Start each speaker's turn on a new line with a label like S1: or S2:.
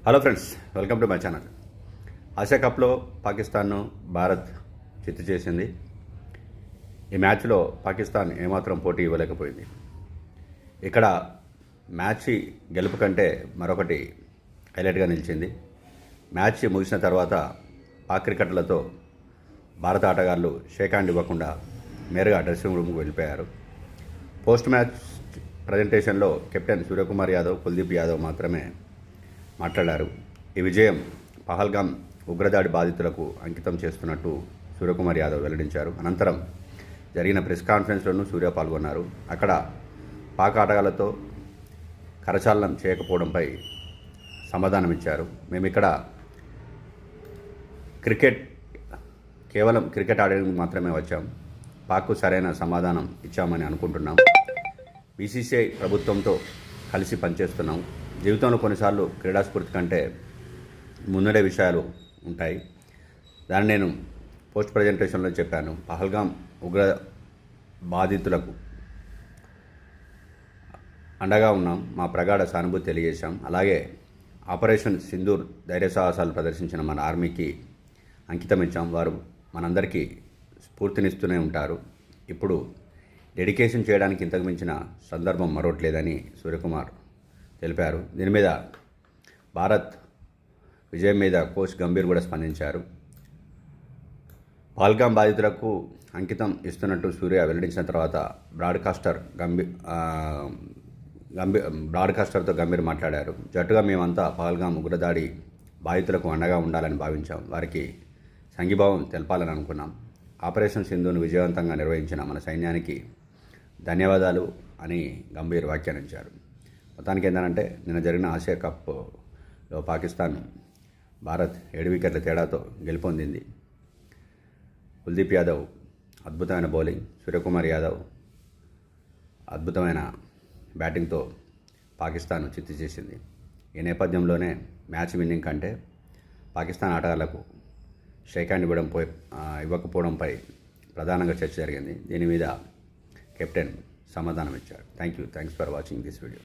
S1: Hello friends, welcome to my channel. Asia కప్లో పాకిస్తాన్ను భారత్ చిత్తు చేసింది. ఈ మ్యాచ్లో పాకిస్తాన్ ఏమాత్రం పోటీ ఇవ్వలేకపోయింది. ఇక్కడ మ్యాచ్ గెలుపు కంటే మరొకటి హైలైట్గా నిలిచింది. మ్యాచ్ ముగిసిన తర్వాత పాక్ క్రికెటర్లతో భారత ఆటగాళ్లు షేక్ హ్యాండ్ ఇవ్వకుండా నేరుగా డ్రెస్సింగ్ రూమ్కి వెళ్ళిపోయారు. పోస్ట్ మ్యాచ్ ప్రజెంటేషన్లో కెప్టెన్ సూర్యకుమార్ యాదవ్, కుల్దీప్ యాదవ్ మాత్రమే మాట్లాడారు. ఈ విజయం పహల్గామ్ ఉగ్రదాడి బాధితులకు అంకితం చేస్తున్నట్టు సూర్యకుమార్ యాదవ్ వెల్లడించారు. అనంతరం జరిగిన ప్రెస్ కాన్ఫరెన్స్లోనూ సూర్య పాల్గొన్నారు. అక్కడ పాక్ ఆటగాళ్లతో కరచాలనం చేయకపోవడంపై సమాధానమిచ్చారు. మేము ఇక్కడ కేవలం క్రికెట్ ఆడడానికి మాత్రమే వచ్చాం. పాక్కు సరైన సమాధానం ఇచ్చామని అనుకుంటున్నాం. బీసీసీఐ ప్రభుత్వంతో కలిసి పనిచేస్తున్నాం. జీవితంలో కొన్నిసార్లు క్రీడాస్ఫూర్తి కంటే ముందడే విషయాలు ఉంటాయి. దాన్ని నేను పోస్ట్ ప్రజెంటేషన్లో చెప్పాను. పహల్గామ్ ఉగ్ర బాధితులకు అండగా ఉన్నాం. మా ప్రగాఢ సానుభూతి తెలియజేశాం. అలాగే ఆపరేషన్ సింధూర్ ధైర్య సాహసాలు ప్రదర్శించిన మన ఆర్మీకి అంకితం ఇచ్చాం. వారు మనందరికీ స్ఫూర్తినిస్తూనే ఉంటారు. ఇప్పుడు డెడికేషన్ చేయడానికి ఇంతకు మించిన సందర్భం మరొకట్లేదని సూర్యకుమార్ తెలిపారు. దీని మీద భారత్ విజయం మీద కోచ్ గంభీర్ కూడా స్పందించారు. పహల్గామ్ బాధితులకు అంకితం ఇస్తున్నట్టు సూర్య వెల్లడించిన తర్వాత బ్రాడ్కాస్టర్తో గంభీర్ మాట్లాడారు. జట్టుగా మేమంతా పహల్గామ్ ఉగ్రదాడి బాధితులకు అండగా ఉండాలని భావించాం. వారికి సంఘీభావం తెలపాలని అనుకున్నాం. ఆపరేషన్ సింధును విజయవంతంగా నిర్వహించిన మన సైన్యానికి ధన్యవాదాలు అని గంభీర్ వ్యాఖ్యానించారు. మొత్తానికి ఏంటంటే, నిన్న జరిగిన ఆసియా కప్లో పాకిస్తాన్ భారత్ 7 వికెట్ల తేడాతో గెలుపొందింది. కుల్దీప్ యాదవ్ అద్భుతమైన బౌలింగ్, సూర్యకుమార్ యాదవ్ అద్భుతమైన బ్యాటింగ్తో పాకిస్తాన్ చిత్తు చేసింది. ఈ నేపథ్యంలోనే మ్యాచ్ విన్నింగ్ కంటే పాకిస్తాన్ ఆటగాళ్లకు షేక్ హ్యాండ్ ఇవ్వకపోవడంపై ప్రధానంగా చర్చ జరిగింది. దీని మీద కెప్టెన్ సమాధానం ఇచ్చారు. Thanks for watching this video.